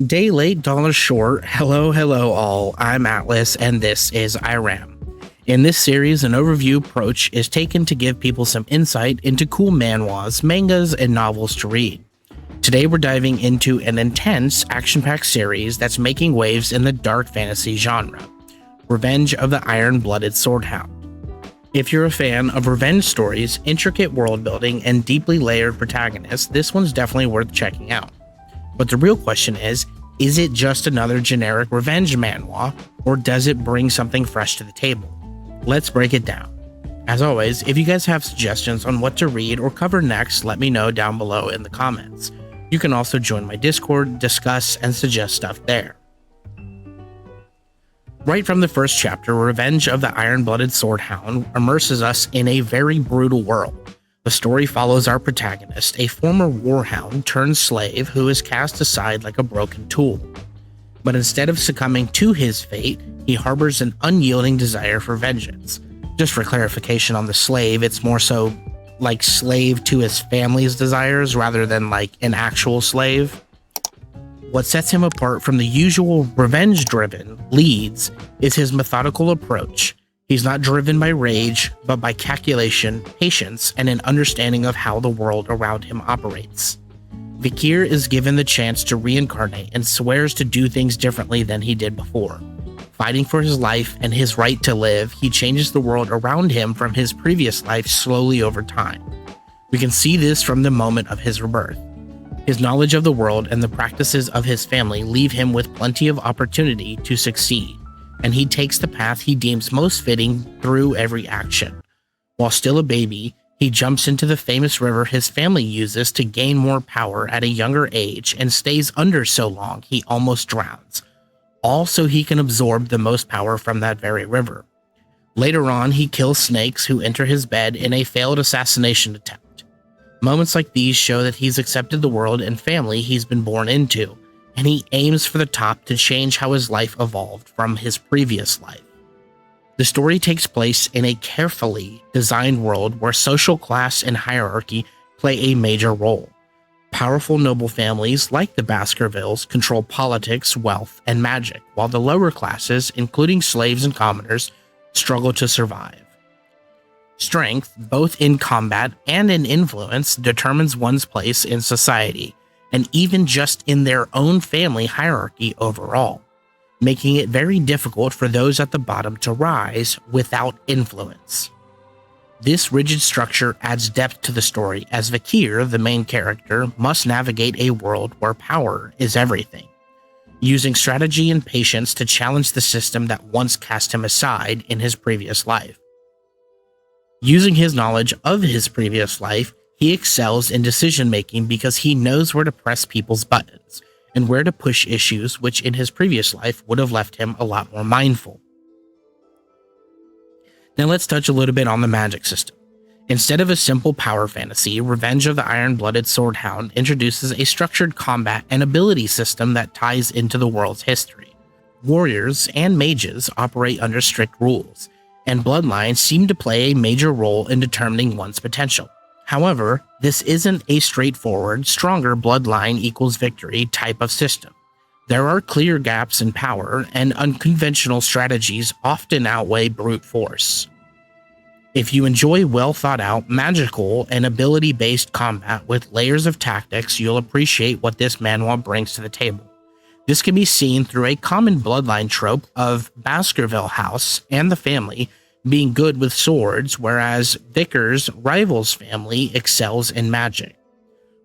Day late, dollar short. Hello all. I'm Atlas, and this is IRAM. In this series, an overview approach is taken to give people some insight into cool manhwas, mangas, and novels to read. Today, we're diving into an intense, action-packed series that's making waves in the dark fantasy genre, Revenge of the Iron-Blooded Swordhound. If you're a fan of revenge stories, intricate world building, and deeply layered protagonists, this one's definitely worth checking out. But the real question is it just another generic revenge manhwa, or does it bring something fresh to the table? Let's break it down. As always, if you guys have suggestions on what to read or cover next, let me know down below in the comments. You can also join my Discord, discuss, and suggest stuff there. Right from the first chapter, Revenge of the Iron-Blooded Swordhound immerses us in a very brutal world. The story follows our protagonist, a former warhound turned slave who is cast aside like a broken tool. But instead of succumbing to his fate, he harbors an unyielding desire for vengeance. Just for clarification on the slave, it's more so like slave to his family's desires rather than like an actual slave. What sets him apart from the usual revenge-driven leads is his methodical approach. He's not driven by rage, but by calculation, patience, and an understanding of how the world around him operates. Vikir is given the chance to reincarnate and swears to do things differently than he did before. Fighting for his life and his right to live, he changes the world around him from his previous life slowly over time. We can see this from the moment of his rebirth. His knowledge of the world and the practices of his family leave him with plenty of opportunity to succeed, and he takes the path he deems most fitting through every action. While still a baby, he jumps into the famous river his family uses to gain more power at a younger age and stays under so long he almost drowns, all so he can absorb the most power from that very river. Later on, he kills snakes who enter his bed in a failed assassination attempt. Moments like these show that he's accepted the world and family he's been born into, and he aims for the top to change how his life evolved from his previous life. The story takes place in a carefully designed world where social class and hierarchy play a major role. Powerful noble families like the Baskervilles control politics, wealth, and magic, while the lower classes, including slaves and commoners, struggle to survive. Strength, both in combat and in influence, determines one's place in society, and even just in their own family hierarchy overall, making it very difficult for those at the bottom to rise without influence. This rigid structure adds depth to the story, as Vikir, the main character, must navigate a world where power is everything, using strategy and patience to challenge the system that once cast him aside in his previous life. Using his knowledge of his previous life, he excels in decision-making because he knows where to press people's buttons and where to push issues which in his previous life would have left him a lot more mindful. Now let's touch a little bit on the magic system. Instead of a simple power fantasy, Revenge of the Iron-Blooded Swordhound introduces a structured combat and ability system that ties into the world's history. Warriors and mages operate under strict rules, and bloodlines seem to play a major role in determining one's potential. However, this isn't a straightforward, stronger bloodline equals victory type of system. There are clear gaps in power, and unconventional strategies often outweigh brute force. If you enjoy well-thought-out, magical, and ability-based combat with layers of tactics, you'll appreciate what this manhwa brings to the table. This can be seen through a common bloodline trope of Baskerville House and the family being good with swords, whereas Vickers' rival's family excels in magic.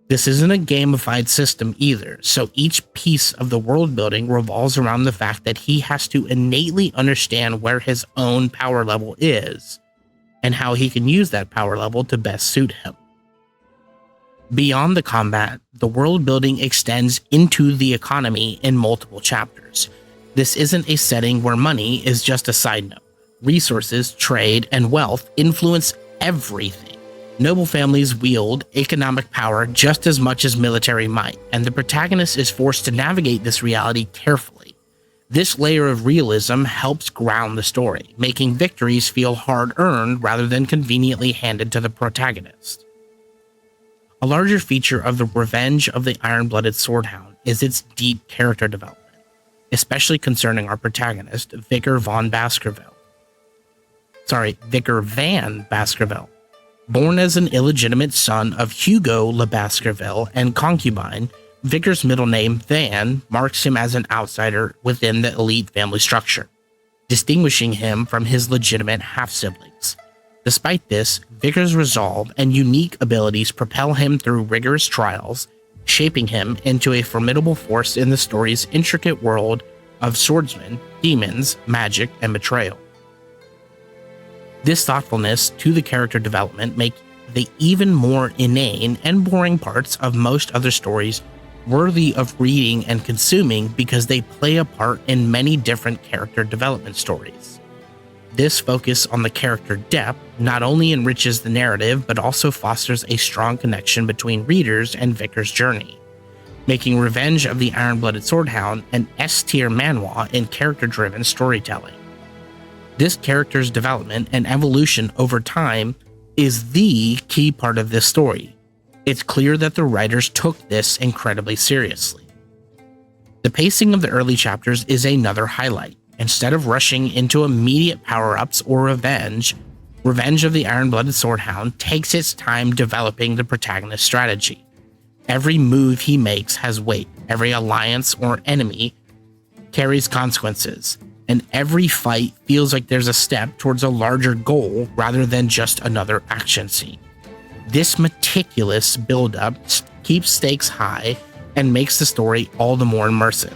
This isn't a gamified system either, so each piece of the world building revolves around the fact that he has to innately understand where his own power level is, and how he can use that power level to best suit him. Beyond the combat, the world building extends into the economy in multiple chapters. This isn't a setting where money is just a side note. Resources, trade, and wealth influence everything. Noble families wield economic power just as much as military might, and the protagonist is forced to navigate this reality carefully. This layer of realism helps ground the story, making victories feel hard-earned rather than conveniently handed to the protagonist. A larger feature of the Revenge of the Iron-Blooded Swordhound is its deep character development, especially concerning our protagonist, Vicar Van Baskerville. Born as an illegitimate son of Hugo Le Baskerville and concubine, Vicar's middle name, Van, marks him as an outsider within the elite family structure, distinguishing him from his legitimate half-siblings. Despite this, Vicar's resolve and unique abilities propel him through rigorous trials, shaping him into a formidable force in the story's intricate world of swordsmen, demons, magic, and betrayal. This thoughtfulness to the character development make the even more inane and boring parts of most other stories worthy of reading and consuming because they play a part in many different character development stories. This focus on the character depth not only enriches the narrative but also fosters a strong connection between readers and Vicar's journey, making Revenge of the Iron-Blooded Swordhound an S-tier manhwa in character-driven storytelling. This character's development and evolution over time is the key part of this story. It's clear that the writers took this incredibly seriously. The pacing of the early chapters is another highlight. Instead of rushing into immediate power-ups or Revenge of the Iron-Blooded Swordhound takes its time developing the protagonist's strategy. Every move he makes has weight, every alliance or enemy carries consequences, and every fight feels like there's a step towards a larger goal rather than just another action scene. This meticulous build-up keeps stakes high and makes the story all the more immersive.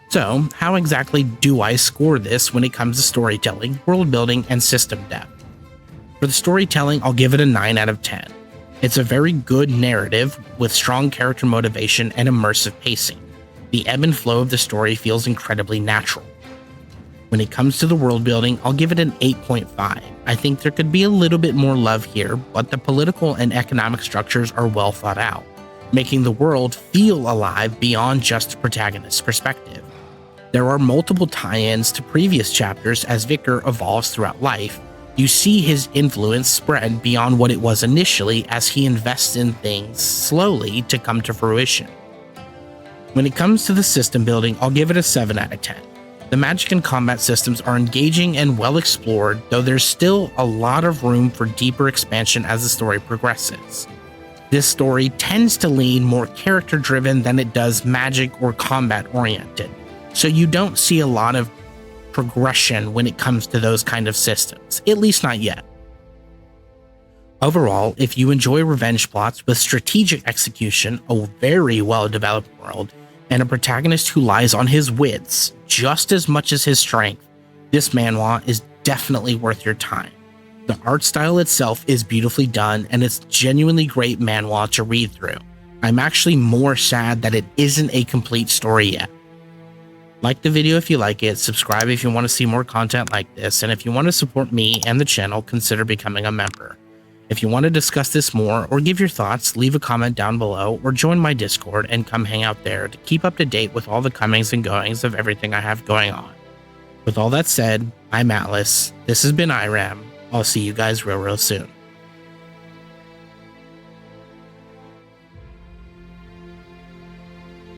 So, how exactly do I score this when it comes to storytelling, world building, and system depth? For the storytelling, I'll give it a 9 out of 10. It's a very good narrative with strong character motivation and immersive pacing. The ebb and flow of the story feels incredibly natural. When it comes to the world building, I'll give it an 8.5. I think there could be a little bit more love here, but the political and economic structures are well thought out, making the world feel alive beyond just the protagonist's perspective. There are multiple tie-ins to previous chapters as Vicar evolves throughout life. You see his influence spread beyond what it was initially as he invests in things slowly to come to fruition. When it comes to the system building, I'll give it a 7 out of 10. The magic and combat systems are engaging and well explored, though there's still a lot of room for deeper expansion as the story progresses. This story tends to lean more character-driven than it does magic or combat-oriented, so you don't see a lot of progression when it comes to those kind of systems, at least not yet. Overall, if you enjoy revenge plots with strategic execution, a very well-developed world, and a protagonist who lies on his wits just as much as his strength, this manhwa is definitely worth your time. The art style itself is beautifully done, and it's genuinely great manhwa to read through. I'm actually more sad that it isn't a complete story yet. Like the video if you like it, subscribe if you want to see more content like this, and if you want to support me and the channel, consider becoming a member. If you want to discuss this more or give your thoughts, leave a comment down below or join my Discord and come hang out there to keep up to date with all the comings and goings of everything I have going on. With all that said, I'm Atlas, this has been IRAM, I'll see you guys real soon.